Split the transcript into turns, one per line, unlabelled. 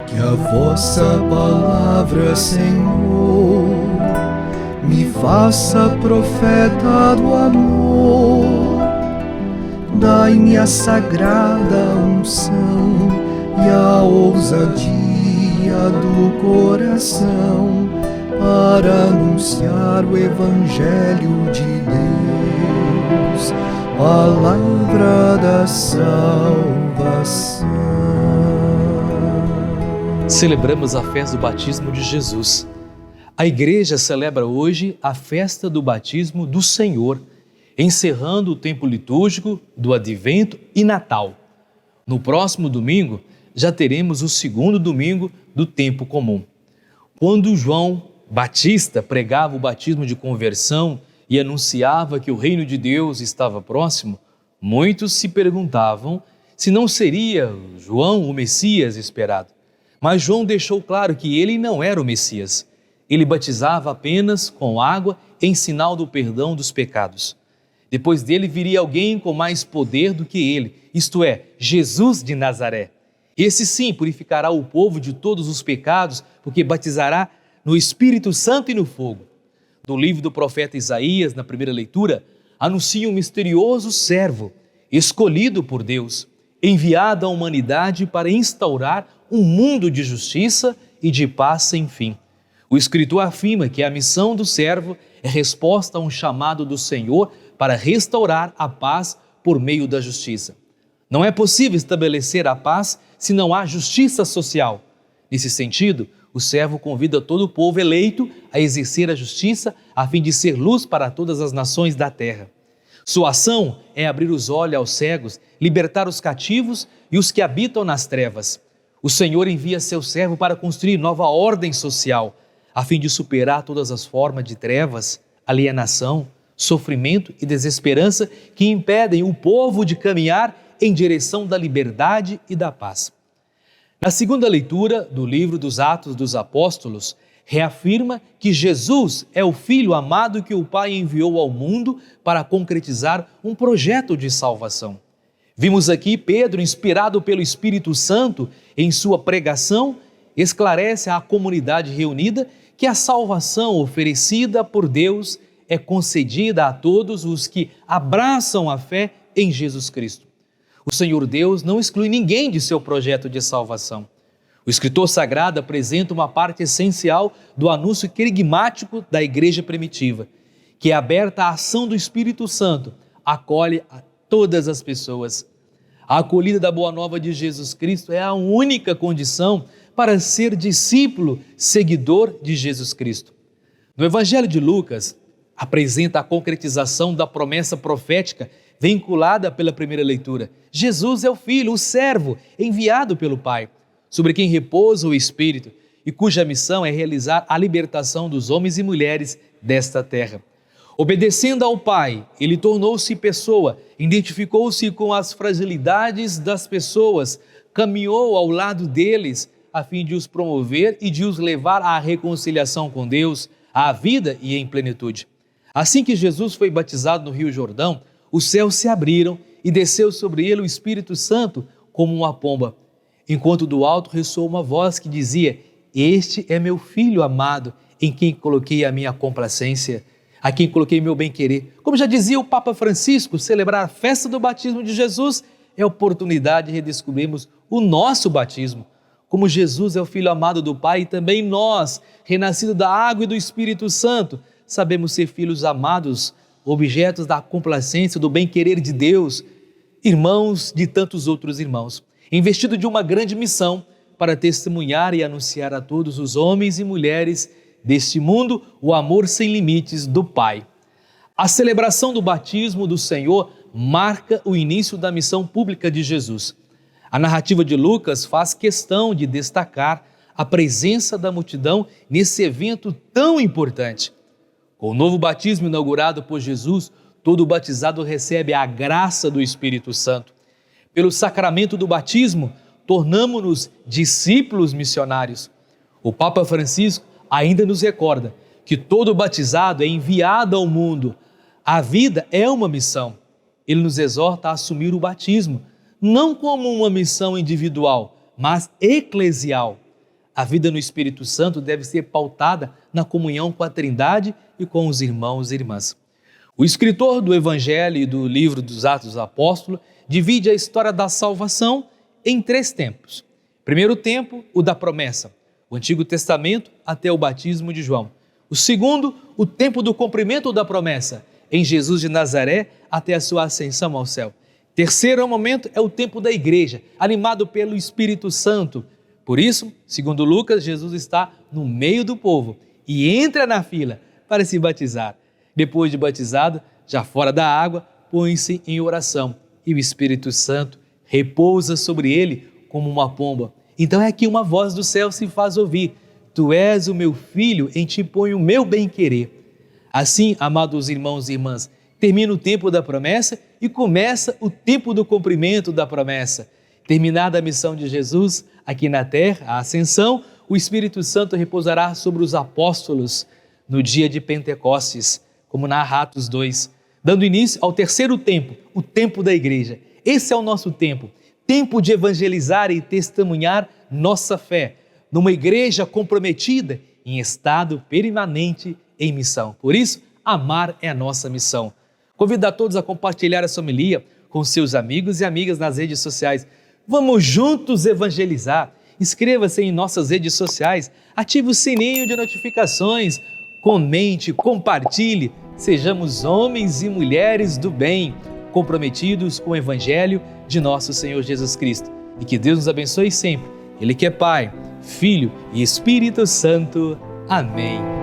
Que a vossa palavra, Senhor, me faça profeta do amor. Dai-me a sagrada unção e a ousadia do coração para anunciar o Evangelho de Deus, palavra da salvação.
Celebramos a festa do batismo de Jesus. A Igreja celebra hoje a festa do batismo do Senhor, encerrando o tempo litúrgico do Advento e Natal. No próximo domingo, já teremos o segundo domingo do tempo comum. Quando João Batista pregava o batismo de conversão e anunciava que o reino de Deus estava próximo, muitos se perguntavam se não seria João o Messias esperado. Mas João deixou claro que ele não era o Messias. Ele batizava apenas com água em sinal do perdão dos pecados. Depois dele viria alguém com mais poder do que ele, isto é, Jesus de Nazaré. Esse sim purificará o povo de todos os pecados, porque batizará no Espírito Santo e no fogo. No livro do profeta Isaías, na primeira leitura, anuncia um misterioso servo, escolhido por Deus, enviado à humanidade para instaurar um mundo de justiça e de paz sem fim. O escritor afirma que a missão do servo é resposta a um chamado do Senhor para restaurar a paz por meio da justiça. Não é possível estabelecer a paz se não há justiça social. Nesse sentido, o servo convida todo o povo eleito a exercer a justiça a fim de ser luz para todas as nações da terra. Sua ação é abrir os olhos aos cegos, libertar os cativos e os que habitam nas trevas. O Senhor envia seu servo para construir nova ordem social, a fim de superar todas as formas de trevas, alienação, sofrimento e desesperança que impedem o povo de caminhar em direção da liberdade e da paz. Na segunda leitura do livro dos Atos dos Apóstolos, reafirma que Jesus é o Filho amado que o Pai enviou ao mundo para concretizar um projeto de salvação. Vimos aqui Pedro, inspirado pelo Espírito Santo, em sua pregação, esclarece à comunidade reunida que a salvação oferecida por Deus é concedida a todos os que abraçam a fé em Jesus Cristo. O Senhor Deus não exclui ninguém de seu projeto de salvação. O escritor sagrado apresenta uma parte essencial do anúncio querigmático da igreja primitiva, que é aberta à ação do Espírito Santo, acolhe a todas as pessoas. A acolhida da Boa Nova de Jesus Cristo é a única condição para ser discípulo, seguidor de Jesus Cristo. No Evangelho de Lucas, apresenta a concretização da promessa profética vinculada pela primeira leitura. Jesus é o Filho, o servo, enviado pelo Pai, sobre quem repousa o Espírito e cuja missão é realizar a libertação dos homens e mulheres desta terra. Obedecendo ao Pai, ele tornou-se pessoa, identificou-se com as fragilidades das pessoas, caminhou ao lado deles a fim de os promover e de os levar à reconciliação com Deus, à vida e em plenitude. Assim que Jesus foi batizado no Rio Jordão, os céus se abriram e desceu sobre ele o Espírito Santo como uma pomba, enquanto do alto ressoou uma voz que dizia: "Este é meu Filho amado, em quem coloquei a minha complacência, a quem coloquei meu bem-querer." Como já dizia o Papa Francisco, celebrar a festa do batismo de Jesus é a oportunidade de redescobrirmos o nosso batismo. Como Jesus é o Filho amado do Pai, também nós, renascidos da água e do Espírito Santo, sabemos ser filhos amados, objetos da complacência, do bem-querer de Deus, irmãos de tantos outros irmãos, investido de uma grande missão para testemunhar e anunciar a todos os homens e mulheres deste mundo o amor sem limites do Pai. A celebração do batismo do Senhor marca o início da missão pública de Jesus. A narrativa de Lucas faz questão de destacar a presença da multidão nesse evento tão importante. Com o novo batismo inaugurado por Jesus, todo batizado recebe a graça do Espírito Santo. Pelo sacramento do batismo, tornamo-nos discípulos missionários. O Papa Francisco ainda nos recorda que todo batizado é enviado ao mundo. A vida é uma missão. Ele nos exorta a assumir o batismo, não como uma missão individual, mas eclesial. A vida no Espírito Santo deve ser pautada na comunhão com a Trindade e com os irmãos e irmãs. O escritor do Evangelho e do livro dos Atos dos Apóstolos divide a história da salvação em 3 tempos. Primeiro tempo, o da promessa, o Antigo Testamento até o batismo de João. O segundo, o tempo do cumprimento da promessa, em Jesus de Nazaré até a sua ascensão ao céu. Terceiro momento é o tempo da igreja, animado pelo Espírito Santo. Por isso, segundo Lucas, Jesus está no meio do povo e entra na fila para se batizar. Depois de batizado, já fora da água, põe-se em oração e o Espírito Santo repousa sobre ele como uma pomba. Então é que uma voz do céu se faz ouvir: Tu és o meu filho, em ti ponho o meu bem-querer. Assim, amados irmãos e irmãs, termina o tempo da promessa e começa o tempo do cumprimento da promessa. Terminada a missão de Jesus aqui na terra, a ascensão, o Espírito Santo repousará sobre os apóstolos no dia de Pentecostes, como narra Atos 2, dando início ao terceiro tempo, o tempo da igreja. Esse é o nosso tempo, tempo de evangelizar e testemunhar nossa fé, numa igreja comprometida em estado permanente em missão. Por isso, amar é a nossa missão. Convido a todos a compartilhar essa homilia com seus amigos e amigas nas redes sociais. Vamos juntos evangelizar. Inscreva-se em nossas redes sociais, ative o sininho de notificações, comente, compartilhe. Sejamos homens e mulheres do bem, comprometidos com o Evangelho de nosso Senhor Jesus Cristo. E que Deus nos abençoe sempre. Ele que é Pai, Filho e Espírito Santo. Amém.